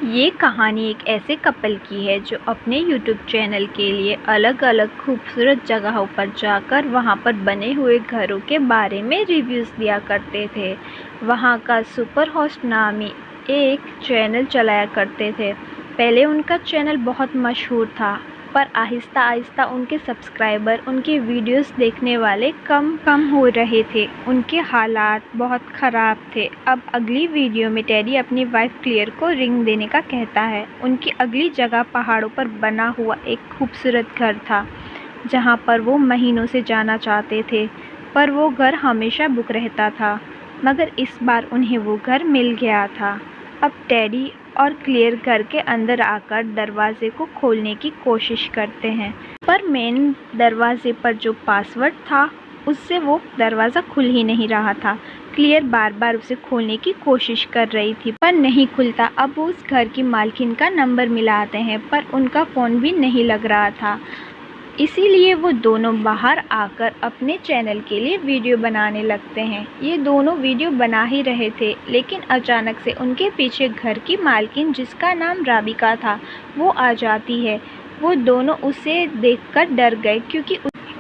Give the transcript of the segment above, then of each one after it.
ये कहानी एक ऐसे कपल की है जो अपने YouTube चैनल के लिए अलग अलग खूबसूरत जगहों पर जाकर वहाँ पर बने हुए घरों के बारे में रिव्यूज़ दिया करते थे। वहाँ का सुपर होस्ट नामी एक चैनल चलाया करते थे। पहले उनका चैनल बहुत मशहूर था, पर आहिस्ता आहिस्ता उनके सब्सक्राइबर, उनके वीडियोस देखने वाले कम कम हो रहे थे। उनके हालात बहुत ख़राब थे। अब अगली वीडियो में टेडी अपनी वाइफ क्लेयर को रिंग देने का कहता है। उनकी अगली जगह पहाड़ों पर बना हुआ एक खूबसूरत घर था, जहां पर वो महीनों से जाना चाहते थे, पर वो घर हमेशा बुक रहता था। मगर इस बार उन्हें वो घर मिल गया था। अब टेडी और क्लेयर घर के अंदर आकर दरवाजे को खोलने की कोशिश करते हैं, पर मेन दरवाजे पर जो पासवर्ड था उससे वो दरवाज़ा खुल ही नहीं रहा था। क्लेयर बार बार उसे खोलने की कोशिश कर रही थी, पर नहीं खुलता। अब वो उस घर की मालकिन का नंबर मिलाते हैं, पर उनका फ़ोन भी नहीं लग रहा था। इसीलिए वो दोनों बाहर आकर अपने चैनल के लिए वीडियो बनाने लगते हैं। ये दोनों वीडियो बना ही रहे थे, लेकिन अचानक से उनके पीछे घर की मालकिन, जिसका नाम राबिका था, वो आ जाती है। वो दोनों उसे देखकर डर गए,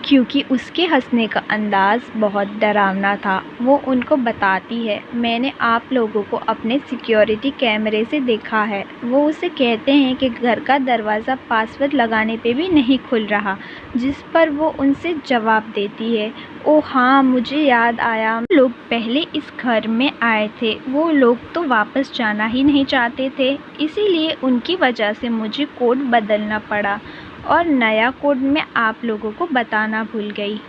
क्योंकि उसके हंसने का अंदाज़ बहुत डरावना था। वो उनको बताती है, मैंने आप लोगों को अपने सिक्योरिटी कैमरे से देखा है। वो उसे कहते हैं कि घर का दरवाज़ा पासवर्ड लगाने पे भी नहीं खुल रहा, जिस पर वो उनसे जवाब देती है, ओह हाँ, मुझे याद आया, लोग पहले इस घर में आए थे। वो लोग तो वापस जाना ही नहीं चाहते थे, इसीलिए उनकी वजह से मुझे कोड बदलना पड़ा और नया कोड मैं आप लोगों को बताना भूल गई।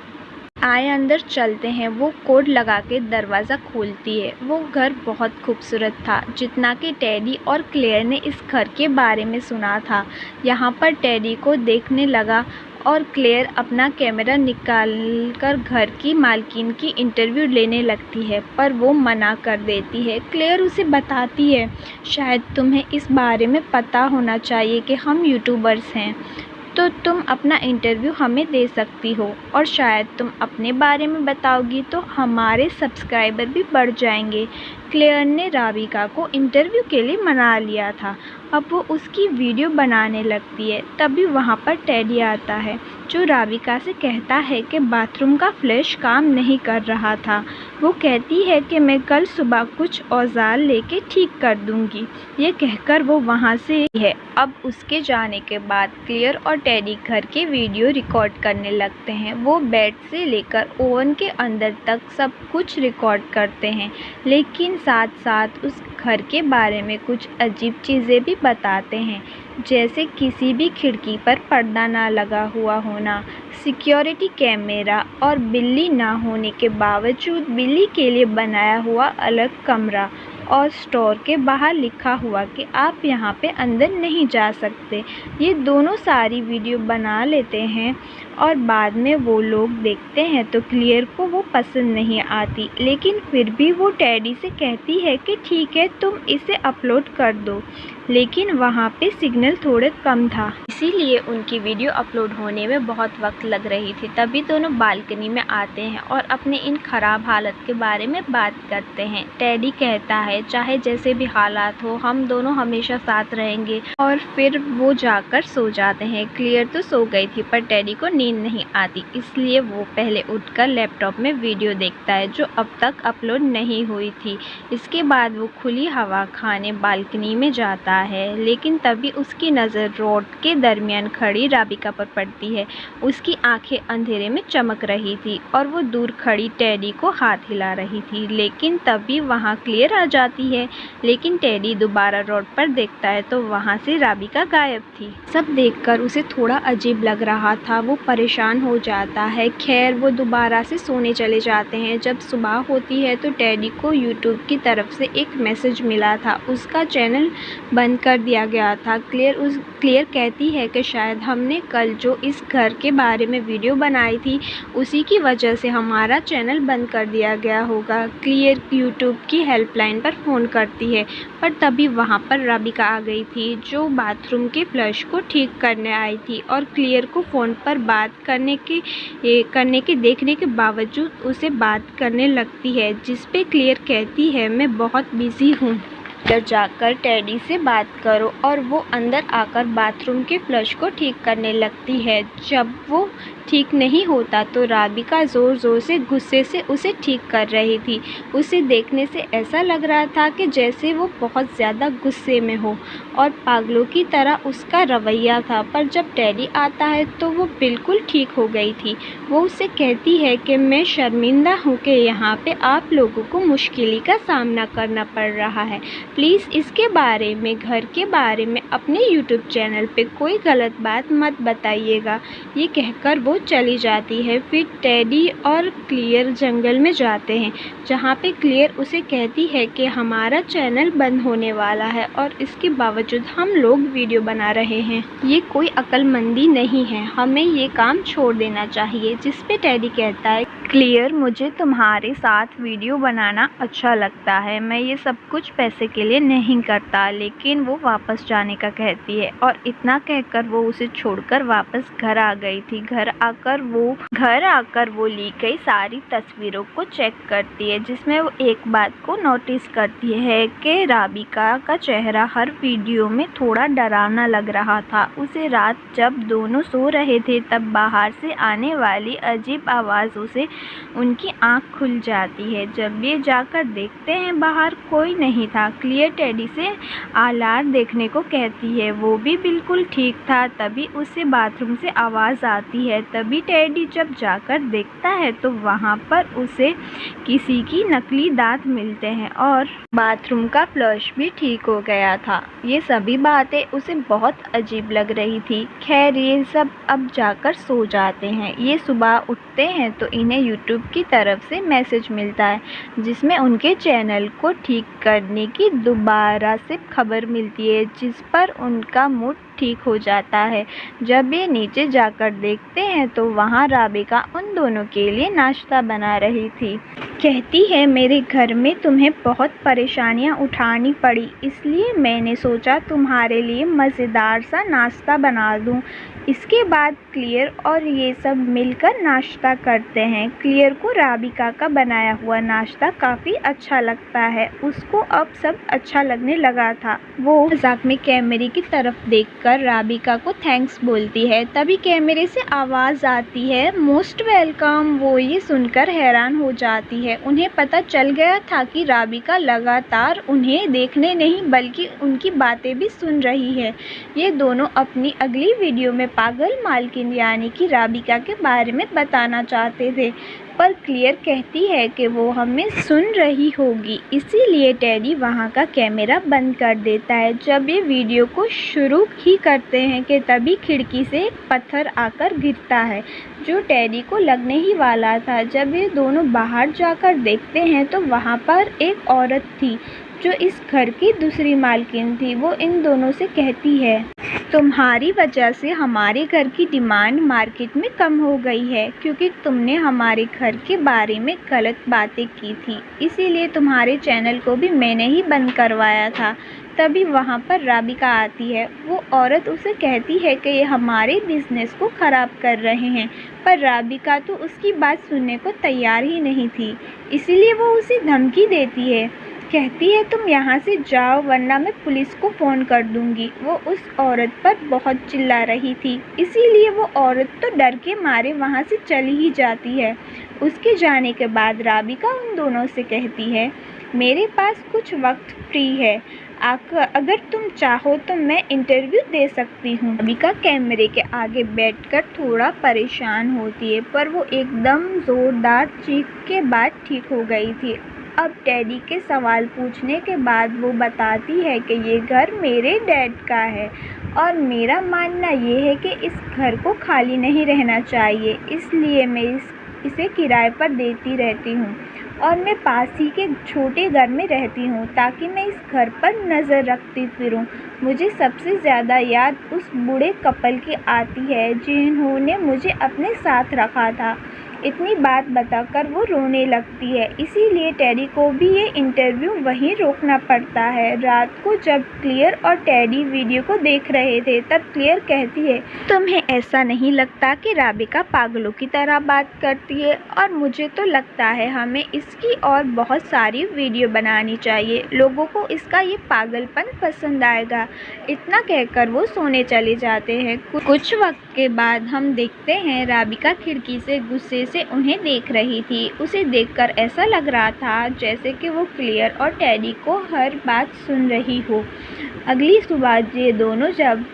आए अंदर चलते हैं। वो कोड लगा के दरवाज़ा खोलती है। वो घर बहुत खूबसूरत था, जितना कि टेडी और क्लेयर ने इस घर के बारे में सुना था। यहाँ पर टेडी को देखने लगा और क्लेयर अपना कैमरा निकाल कर घर की मालकिन की इंटरव्यू लेने लगती है, पर वो मना कर देती है। क्लेयर उसे बताती है, शायद तुम्हें इस बारे में पता होना चाहिए कि हम यूट्यूबर्स हैं, तो तुम अपना इंटरव्यू हमें दे सकती हो, और शायद तुम अपने बारे में बताओगी तो हमारे सब्सक्राइबर भी बढ़ जाएंगे। क्लेयर ने राबिका को इंटरव्यू के लिए मना लिया था। अब वो उसकी वीडियो बनाने लगती है। तभी वहाँ पर टेडी आता है, जो राबिका से कहता है कि बाथरूम का फ्लैश काम नहीं कर रहा था। वो कहती है कि मैं कल सुबह कुछ औजार लेके ठीक कर दूंगी। ये कहकर वो वहाँ से है। अब उसके जाने के बाद क्लेयर और टेडी घर के वीडियो रिकॉर्ड करने लगते हैं। वो बेड से लेकर ओवन के अंदर तक सब कुछ रिकॉर्ड करते हैं, लेकिन साथ साथ उस घर के बारे में कुछ अजीब चीज़ें भी बताते हैं, जैसे किसी भी खिड़की पर पर्दा ना लगा हुआ होना, सिक्योरिटी कैमरा और बिल्ली ना होने के बावजूद बिल्ली के लिए बनाया हुआ अलग कमरा, और स्टोर के बाहर लिखा हुआ कि आप यहाँ पे अंदर नहीं जा सकते। ये दोनों सारी वीडियो बना लेते हैं और बाद में वो लोग देखते हैं तो क्लियर को वो पसंद नहीं आती, लेकिन फिर भी वो टेडी से कहती है कि ठीक है, तुम इसे अपलोड कर दो। लेकिन वहाँ पे सिग्नल थोड़े कम था, इसीलिए उनकी वीडियो अपलोड होने में बहुत वक्त लग रही थी। तभी दोनों बालकनी में आते हैं और अपने इन खराब हालत के बारे में बात करते हैं। टेडी कहता है, चाहे जैसे भी हालात हो, हम दोनों हमेशा साथ रहेंगे, और फिर वो जाकर सो जाते हैं। क्लियर तो सो गई थी, पर टेडी को नींद नहीं आती, इसलिए वो पहले उठकर लैपटॉप में वीडियो देखता है जो अब तक अपलोड नहीं हुई थी। इसके बाद वो खुली हवा खाने बालकनी में जाता है, लेकिन तभी उसकी नज़र रोड के दरमियान खड़ी राबिका पर पड़ती है। उसकी आंखें अंधेरे में चमक रही थी और वो दूर खड़ी टेडी को हाथ हिला रही थी, लेकिन तभी वहाँ क्लियर आ जाती है। लेकिन टेडी दोबारा रोड पर देखता है तो वहाँ से राबिका गायब थी। सब देखकर उसे थोड़ा अजीब लग रहा था। वो परेशान हो जाता है। खैर, वो दोबारा से सोने चले जाते हैं। जब सुबह होती है तो टेडी को यूट्यूब की तरफ से एक मैसेज मिला था, उसका चैनल बंद कर दिया गया था। क्लियर कहती है कि शायद हमने कल जो इस घर के बारे में वीडियो बनाई थी, उसी की वजह से हमारा चैनल बंद कर दिया गया होगा। क्लियर यूट्यूब की हेल्पलाइन पर फ़ोन करती है, पर तभी वहाँ पर राबिका आ गई थी, जो बाथरूम के फ्लश को ठीक करने आई थी, और क्लियर को फ़ोन पर बात करने के देखने के बावजूद उसे बात करने लगती है, जिस पे क्लियर कहती है, मैं बहुत बिज़ी हूँ। अंदर जाकर टेडी से बात करो और वो अंदर आकर बाथरूम के फ्लश को ठीक करने लगती है। जब वो ठीक नहीं होता तो राबिका ज़ोर ज़ोर से गुस्से से उसे ठीक कर रही थी। उसे देखने से ऐसा लग रहा था कि जैसे वो बहुत ज़्यादा गुस्से में हो और पागलों की तरह उसका रवैया था। पर जब टेडी आता है तो वो बिल्कुल ठीक हो गई थी। वो उसे कहती है कि मैं शर्मिंदा हूँ कि यहाँ पे आप लोगों को मुश्किल का सामना करना पड़ रहा है। प्लीज़ इसके बारे में, घर के बारे में अपने यूट्यूब चैनल पे कोई गलत बात मत बताइएगा। ये कहकर वो चली जाती है। फिर टेडी और क्लियर जंगल में जाते हैं, जहाँ पे क्लियर उसे कहती है कि हमारा चैनल बंद होने वाला है और इसके बावजूद हम लोग वीडियो बना रहे हैं। ये कोई अक्लमंदी नहीं है, हमें ये काम छोड़ देना चाहिए। जिस पे टेडी कहता है, क्लियर मुझे तुम्हारे साथ वीडियो बनाना अच्छा लगता है, मैं ये सब कुछ पैसे के लिए नहीं करता। लेकिन वो वापस जाने का कहती है और इतना कहकर वो उसे छोड़कर वापस घर आ गई थी। घर आकर वो ली गई सारी तस्वीरों को चेक करती है, जिसमें वो एक बात को नोटिस करती है कि राबिका का चेहरा हर वीडियो में थोड़ा डरावना लग रहा था। उसे रात जब दोनों सो रहे थे तब बाहर से आने वाली अजीब आवाज़ों से उनकी आंख खुल जाती है। जब ये जाकर देखते हैं बाहर कोई नहीं था। क्लियर टेडी से आलार देखने को कहती है, वो भी बिल्कुल ठीक था। तभी उसे बाथरूम से आवाज़ आती है। तभी टेडी जब जाकर देखता है तो वहाँ पर उसे किसी की नकली दांत मिलते हैं और बाथरूम का फ्लश भी ठीक हो गया था। ये सभी बातें उसे बहुत अजीब लग रही थी। खैर ये सब अब जाकर सो जाते हैं। ये सुबह उठते हैं तो इन्हें यूट्यूब की तरफ से मैसेज मिलता है, जिसमें उनके चैनल को ठीक करने की दोबारा से खबर मिलती है, जिस पर उनका मूड ठीक हो जाता है। जब ये नीचे जाकर देखते हैं तो वहाँ राबिका उन दोनों के लिए नाश्ता बना रही थी। कहती है, मेरे घर में तुम्हें बहुत परेशानियाँ उठानी पड़ी, इसलिए मैंने सोचा तुम्हारे लिए मज़ेदार सा नाश्ता बना दूँ। इसके बाद क्लियर और ये सब मिलकर नाश्ता करते हैं। क्लियर को राबिका का बनाया हुआ नाश्ता काफ़ी अच्छा लगता है। उसको अब सब अच्छा लगने लगा था। वो मजाक में कैमरे की तरफ देखकर राबिका को थैंक्स बोलती है। तभी कैमरे से आवाज़ आती है, मोस्ट वेलकम। वो ये सुनकर हैरान हो जाती है। उन्हें पता चल गया था कि राबिका लगातार उन्हें देखने नहीं बल्कि उनकी बातें भी सुन रही है। ये दोनों अपनी अगली वीडियो में पागल मालकिन यानी कि राबिका के बारे में बताना चाहते थे, पर क्लियर कहती है कि वो हमें सुन रही होगी, इसीलिए टेडी वहाँ का कैमरा बंद कर देता है। जब ये वीडियो को शुरू ही करते हैं कि तभी खिड़की से एक पत्थर आकर गिरता है, जो टेडी को लगने ही वाला था। जब ये दोनों बाहर जाकर देखते हैं तो वहाँ पर एक औरत थी जो इस घर की दूसरी मालकिन थी। वो इन दोनों से कहती है, तुम्हारी वजह से हमारे घर की डिमांड मार्केट में कम हो गई है, क्योंकि तुमने हमारे घर के बारे में गलत बातें की थी, इसीलिए तुम्हारे चैनल को भी मैंने ही बंद करवाया था। तभी वहाँ पर राबिका आती है। वो औरत उसे कहती है कि ये हमारे बिजनेस को ख़राब कर रहे हैं, पर राबिका तो उसकी बात सुनने को तैयार ही नहीं थी, इसीलिए वो उसे धमकी देती है। कहती है, तुम यहाँ से जाओ वरना मैं पुलिस को फ़ोन कर दूँगी। वो उस औरत पर बहुत चिल्ला रही थी, इसीलिए वो औरत तो डर के मारे वहाँ से चली ही जाती है। उसके जाने के बाद राबिका उन दोनों से कहती है, मेरे पास कुछ वक्त फ्री है, अगर तुम चाहो तो मैं इंटरव्यू दे सकती हूँ। राबिका कैमरे के आगे बैठकर थोड़ा परेशान होती है, पर वो एकदम ज़ोरदार चीख के बाद ठीक हो गई थी। अब टेडी के सवाल पूछने के बाद वो बताती है कि ये घर मेरे डैड का है और मेरा मानना ये है कि इस घर को खाली नहीं रहना चाहिए, इसलिए मैं इसे किराए पर देती रहती हूँ और मैं पास ही के छोटे घर में रहती हूँ ताकि मैं इस घर पर नज़र रखती फिरूँ। मुझे सबसे ज़्यादा याद उस बूढ़े कपल की आती है जिन्होंने मुझे अपने साथ रखा था। इतनी बात बताकर वो रोने लगती है। इसीलिए टेडी को भी ये इंटरव्यू वहीं रोकना पड़ता है। रात को जब क्लेयर और टेडी वीडियो को देख रहे थे तब क्लेयर कहती है, तुम्हें ऐसा नहीं लगता कि राबिका पागलों की तरह बात करती है? और मुझे तो लगता है हमें इसकी और बहुत सारी वीडियो बनानी चाहिए, लोगों को इसका ये पागलपन पसंद आएगा। इतना कहकर वो सोने चले जाते हैं। कुछ वक्त के बाद हम देखते हैं राबिका खिड़की से गुस्से से उन्हें देख रही थी। उसे देखकर ऐसा लग रहा था जैसे कि वो क्लेयर और टेडी को हर बात सुन रही हो। अगली सुबह ये दोनों जब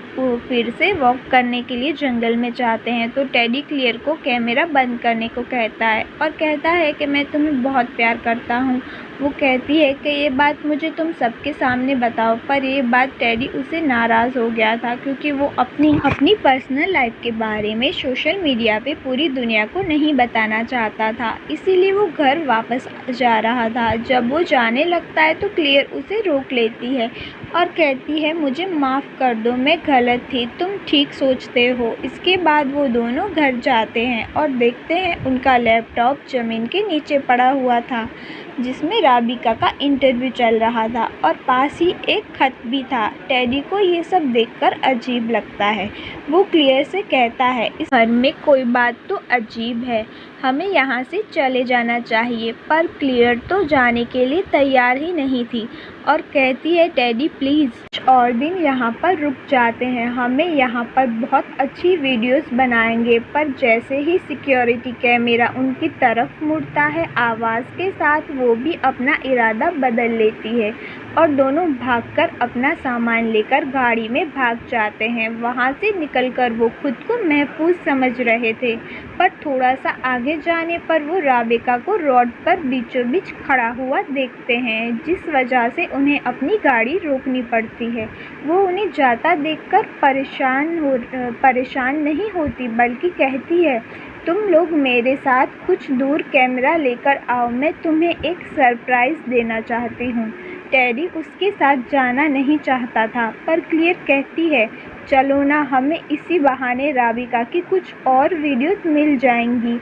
फिर से वॉक करने के लिए जंगल में जाते हैं तो टेडी क्लेयर को कैमरा बंद करने को कहता है और कहता है कि मैं तुम्हें बहुत प्यार करता हूँ। वो कहती है कि ये बात मुझे तुम सबके सामने बताओ, पर ये बात टेडी उससे नाराज़ हो गया था क्योंकि वो अपनी पर्सनल लाइफ के बारे में सोशल मीडिया पे पूरी दुनिया को नहीं बताना चाहता था। इसीलिए वो घर वापस जा रहा था। जब वो जाने लगता है तो क्लेयर उसे रोक लेती है और कहती है, मुझे माफ़ कर दो, मैं गलत थी, तुम ठीक सोचते हो। इसके बाद वो दोनों घर जाते हैं और देखते हैं उनका लैपटॉप ज़मीन के नीचे पड़ा हुआ था जिसमें राबिका का इंटरव्यू चल रहा था और पास ही एक खत भी था। टेडी को ये सब देखकर अजीब लगता है। वो क्लेयर से कहता है, इस घर में कोई बात तो अजीब है, हमें यहाँ से चले जाना चाहिए। पर क्लेयर तो जाने के लिए तैयार ही नहीं थी और कहती है, टेडी प्लीज़ और दिन यहाँ पर रुक जाते हैं, हमें यहाँ पर बहुत अच्छी वीडियोस बनाएंगे। पर जैसे ही सिक्योरिटी कैमरा उनकी तरफ मुड़ता है, आवाज़ के साथ वो भी अपना इरादा बदल लेती है और दोनों भागकर अपना सामान लेकर गाड़ी में भाग जाते हैं। वहाँ से निकलकर वो खुद को महफूज समझ रहे थे, पर थोड़ा सा आगे जाने पर वो राबिका को रोड पर बीचों बीच खड़ा हुआ देखते हैं, जिस वजह से उन्हें अपनी गाड़ी रोकनी पड़ती है। वो उन्हें जाता देखकर परेशान नहीं होती, बल्कि कहती है, तुम लोग मेरे साथ कुछ दूर कैमरा लेकर आओ, मैं तुम्हें एक सरप्राइज़ देना चाहती हूँ। टेडी उसके साथ जाना नहीं चाहता था, पर क्लेयर कहती है, चलो ना, हमें इसी बहाने राबिका की कुछ और वीडियोस मिल जाएंगी।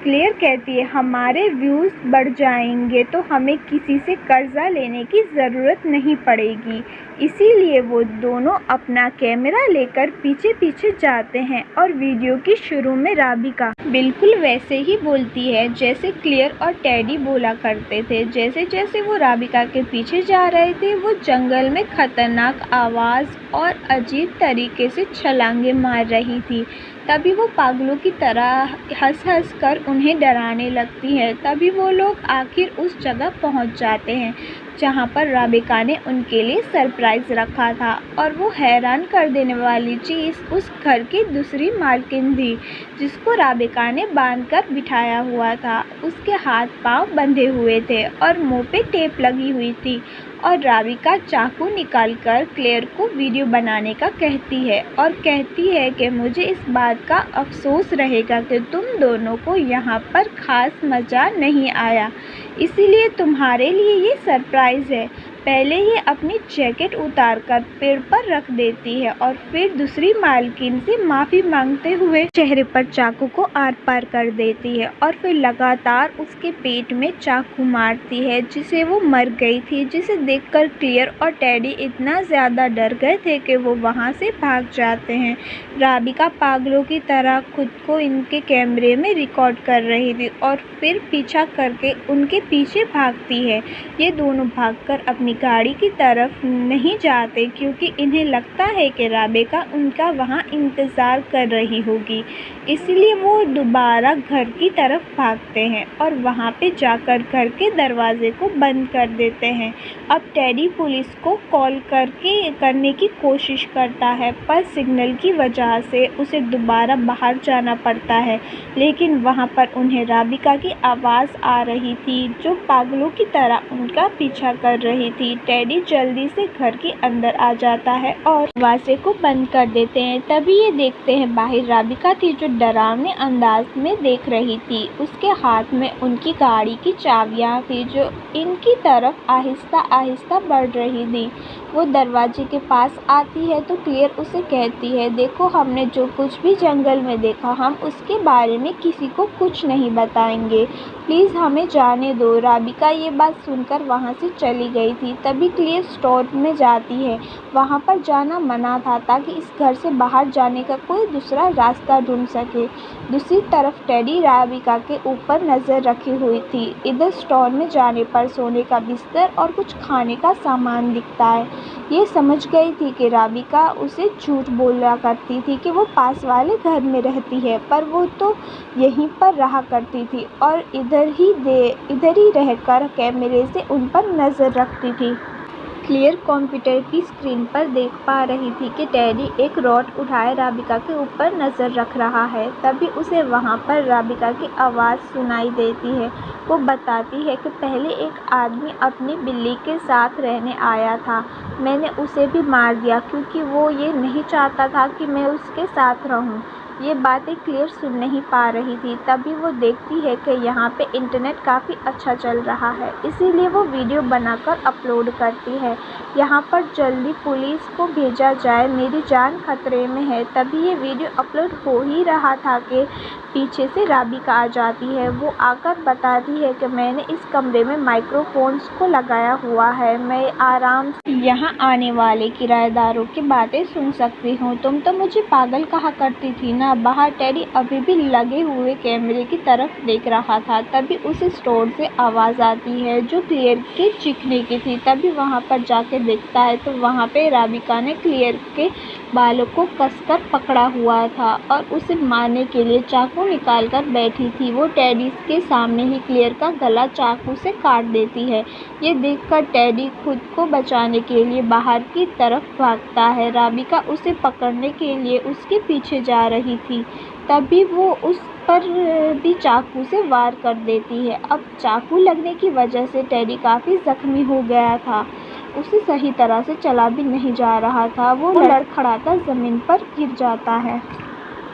क्लेयर कहती है, हमारे व्यूज़ बढ़ जाएंगे तो हमें किसी से कर्जा लेने की ज़रूरत नहीं पड़ेगी। इसीलिए वो दोनों अपना कैमरा लेकर पीछे पीछे जाते हैं और वीडियो की शुरू में राबिका बिल्कुल वैसे ही बोलती है जैसे क्लेयर और टेडी बोला करते थे। जैसे जैसे वो राबिका के पीछे जा रहे थे, वो जंगल में खतरनाक आवाज़ और अजीब तरीके से छलांगे मार रही थी। तभी वो पागलों की तरह हंस कर उन्हें डराने लगती है। तभी वो लोग आखिर उस जगह पहुंच जाते हैं जहां पर राबिका ने उनके लिए सरप्राइज़ रखा था और वो हैरान कर देने वाली चीज़ उस घर की दूसरी मालकिन थी, जिसको राबिका ने बांधकर बिठाया हुआ था। उसके हाथ पांव बंधे हुए थे और मुंह पे टेप लगी हुई थी और राबिका चाकू निकालकर क्लेयर को वीडियो बनाने का कहती है और कहती है कि मुझे इस बात का अफसोस रहेगा कि तुम दोनों को यहाँ पर ख़ास मज़ा नहीं आया, इसीलिए तुम्हारे लिए ये सरप्राइज़ है। पहले ये अपनी जैकेट उतारकर पेड़ पर रख देती है और फिर दूसरी मालकिन से माफ़ी मांगते हुए चेहरे पर चाकू को आर पार कर देती है और फिर लगातार उसके पेट में चाकू मारती है, जिसे वो मर गई थी। जिसे देखकर क्लेयर और टेडी इतना ज़्यादा डर गए थे कि वो वहाँ से भाग जाते हैं। राबिका पागलों की तरह खुद को इनके कैमरे में रिकॉर्ड कर रही थी और फिर पीछा करके उनके पीछे भागती है। ये दोनों भागकर अपनी गाड़ी की तरफ नहीं जाते क्योंकि इन्हें लगता है कि राबिका उनका वहाँ इंतज़ार कर रही होगी, इसलिए वो दोबारा घर की तरफ भागते हैं और वहाँ पे जाकर घर के दरवाजे को बंद कर देते हैं। अब टेडी पुलिस को कॉल करने की कोशिश करता है, पर सिग्नल की वजह से उसे दोबारा बाहर जाना पड़ता है, लेकिन वहाँ पर उन्हें राबिका की आवाज़ आ रही थी जो पागलों की तरह उनका पीछा कर रही थी। टेडी जल्दी से घर के अंदर आ जाता है और दरवाजे को बंद कर देते हैं। तभी ये देखते हैं बाहर राबिका थी जो डरावने अंदाज में देख रही थी। उसके हाथ में उनकी गाड़ी की चाबियां थी जो इनकी तरफ आहिस्ता आहिस्ता बढ़ रही थी। वो दरवाजे के पास आती है तो क्लेयर उसे कहती है, देखो हमने जो कुछ भी जंगल में देखा हम उसके बारे में किसी को कुछ नहीं बताएंगे, प्लीज़ हमें जाने दो। राबिका ये बात सुनकर वहाँ से चली गई थी। तभी क्लेयर स्टोर में जाती है। वहाँ पर जाना मना था ताकि इस घर से बाहर जाने का कोई दूसरा रास्ता ढूंढ सके। दूसरी तरफ टेडी राबिका के ऊपर नज़र रखी हुई थी। इधर स्टोर में जाने पर सोने का बिस्तर और कुछ खाने का सामान दिखता है। ये समझ गई थी कि राबिका उसे झूठ बोला करती थी कि वो पास वाले घर में रहती है, पर वो तो यहीं पर रहा करती थी और इधर ही रहकर कैमरे से उन पर नज़र रखती थी। क्लेयर कंप्यूटर की स्क्रीन पर देख पा रही थी कि टेडी एक रॉड उठाए राबिका के ऊपर नज़र रख रहा है। तभी उसे वहाँ पर राबिका की आवाज़ सुनाई देती है। वो बताती है कि पहले एक आदमी अपनी बिल्ली के साथ रहने आया था। मैंने उसे भी मार दिया क्योंकि वो ये नहीं चाहता था कि मैं उसके साथ रहूं। ये बातें क्लेयर सुन नहीं पा रही थी। तभी वो देखती है कि यहाँ पे इंटरनेट काफ़ी अच्छा चल रहा है, इसीलिए वो वीडियो बनाकर अपलोड करती है। यहाँ पर जल्दी पुलिस को भेजा जाए, मेरी जान खतरे में है। तभी ये वीडियो अपलोड हो ही रहा था कि पीछे से राबिका आ जाती है। वो आकर बताती है कि मैंने इस कमरे में माइक्रोफोन्स को लगाया हुआ है, मैं आराम से यहाँ आने वाले किराएदारों की बातें सुन सकती हूँ। तुम तो मुझे पागल कहा करती थी ना। बाहर टेडी अभी भी लगे हुए कैमरे की तरफ देख रहा था। तभी उसे स्टोर से आवाज़ आती है जो क्लेयर के चीखने की थी। तभी वहाँ पर जाके देखता है तो वहाँ पे राबिका ने क्लेयर के बालों को कसकर पकड़ा हुआ था और उसे मारने के लिए चाकू निकाल कर बैठी थी। वो टेडी के सामने ही क्लेयर का गला चाकू से काट देती है। ये देखकर टेडी खुद को बचाने के लिए बाहर की तरफ भागता है। राबिका उसे पकड़ने के लिए उसके पीछे जा रही थी। तभी वो उस पर भी चाकू से वार कर देती है। अब चाकू लगने की वजह से टेडी काफ़ी जख्मी हो गया था। उसे सही तरह से चला भी नहीं जा रहा था। वो लड़खड़ाता ज़मीन पर गिर जाता है।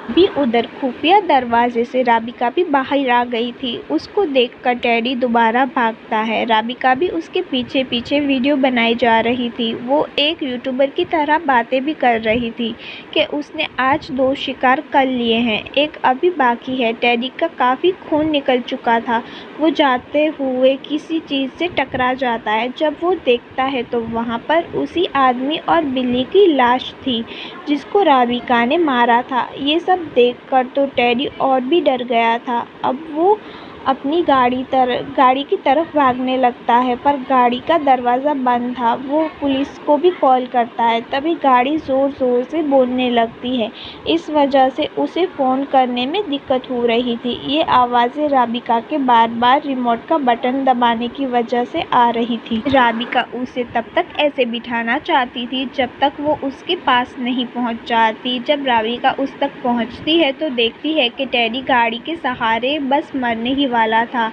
भी उधर खुफिया दरवाजे से राबिका भी बाहर आ गई थी। उसको देखकर टेडी दोबारा भागता है। राबिका भी उसके पीछे पीछे वीडियो बनाई जा रही थी। वो एक यूट्यूबर की तरह बातें भी कर रही थी कि उसने आज 2 शिकार कर लिए हैं, एक अभी बाकी है। टेडी का काफ़ी खून निकल चुका था। वो जाते हुए किसी चीज़ से टकरा जाता है। जब वो देखता है तो वहाँ पर उसी आदमी और बिल्ली की लाश थी जिसको राबिका ने मारा था। ये सब देखकर तो टेडी और भी डर गया था। अब वो अपनी गाड़ी की तरफ भागने लगता है, पर गाड़ी का दरवाज़ा बंद था। वो पुलिस को भी कॉल करता है। तभी गाड़ी ज़ोर-ज़ोर से बोलने लगती है। इस वजह से उसे फ़ोन करने में दिक्कत हो रही थी। ये आवाज़ें राबिका के बार-बार रिमोट का बटन दबाने की वजह से आ रही थी। राबिका उसे तब तक ऐसे बिठाना चाहती थी जब तक वो उसके पास नहीं पहुंच जाती। जब राबिका उस तक पहुंचती है तो देखती है कि टेडी गाड़ी के सहारे बस मरने ही वाला था।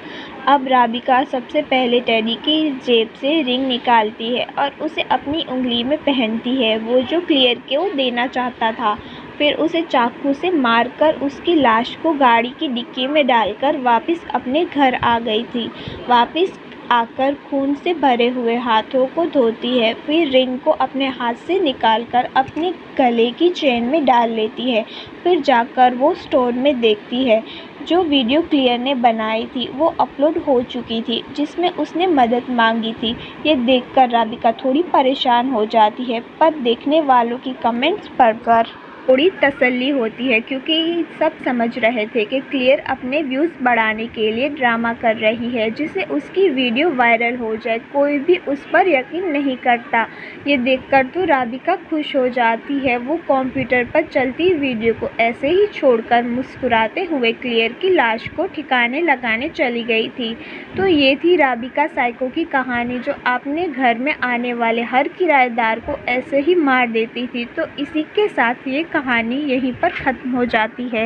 अब राबिका सबसे पहले टेडी की जेब से रिंग निकालती है और उसे अपनी उंगली में पहनती है, वो जो क्लेयर को देना चाहता था। फिर उसे चाकू से मारकर उसकी लाश को गाड़ी की डिक्की में डालकर वापस अपने घर आ गई थी। वापस आकर खून से भरे हुए हाथों को धोती है। फिर रिंग को अपने हाथ से निकालकर अपने गले की चेन में डाल लेती है। फिर जाकर वो स्टोर में देखती है जो वीडियो क्लेयर ने बनाई थी वो अपलोड हो चुकी थी, जिसमें उसने मदद मांगी थी। ये देखकर राबिका थोड़ी परेशान हो जाती है, पर देखने वालों की कमेंट्स पढ़कर थोड़ी तसल्ली होती है, क्योंकि सब समझ रहे थे कि क्लेयर अपने व्यूज़ बढ़ाने के लिए ड्रामा कर रही है जिससे उसकी वीडियो वायरल हो जाए। कोई भी उस पर यकीन नहीं करता। ये देखकर तो राबिका खुश हो जाती है। वो कंप्यूटर पर चलती वीडियो को ऐसे ही छोड़कर मुस्कुराते हुए क्लेयर की लाश को ठिकाने लगाने चली गई थी। तो ये थी राबिका साइको की कहानी, जो अपने घर में आने वाले हर किराएदार को ऐसे ही मार देती थी। तो इसी के साथ ये कहानी यहीं पर ख़त्म हो जाती है।